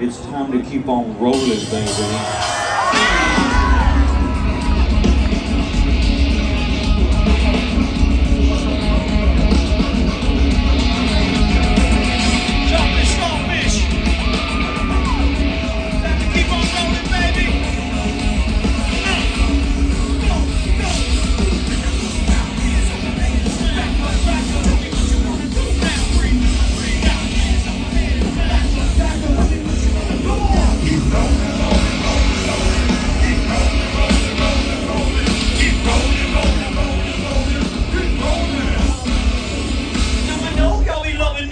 It's time to keep on rolling, baby.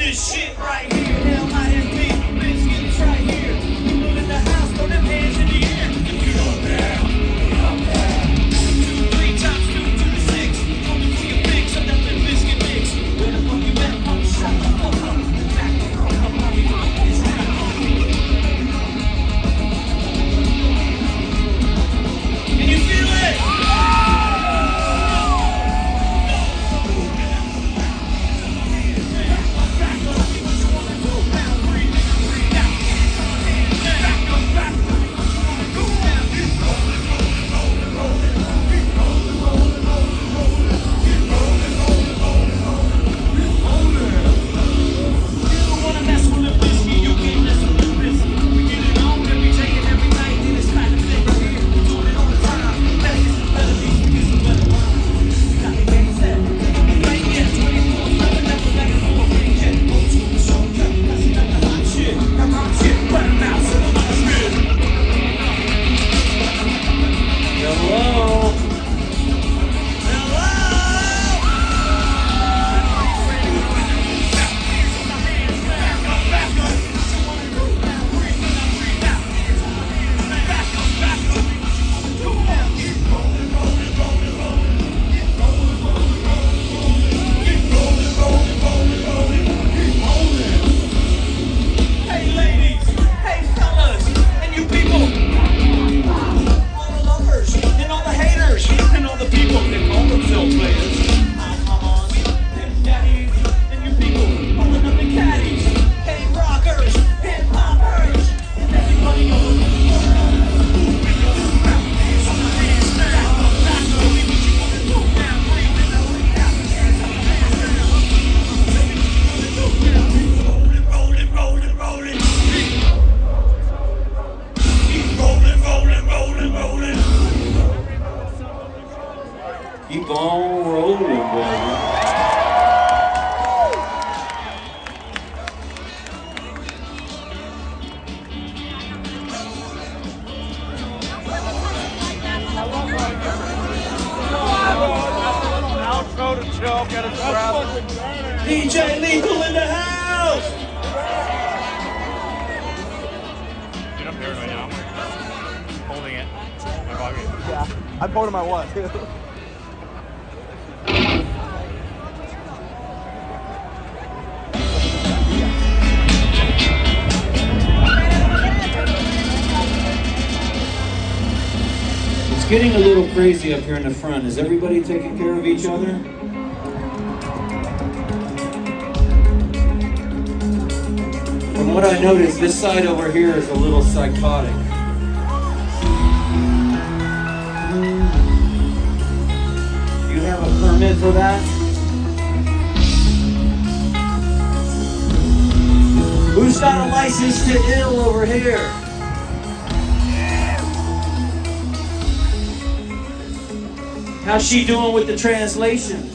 Shit right here, hell might it be Bizkit right here. People in the house, throw them hands in the air. Get up there, get up there. 2, 3 times 2 to the 6. Only for your big, so that's the Bizkit mix. Where the fuck you at? I'm shut the fuck up. Can you feel it? Keep on rolling, baby. DJ Lethal in the house! Get up there right now. Holding it. My buggy. Yeah, I told him I was too. It's getting a little crazy up here in the front. Is everybody taking care of each other? From what I noticed, this side over here is a little psychotic. Do you have a permit for that? Who's got a license to ill over here? How's she doing with the translation?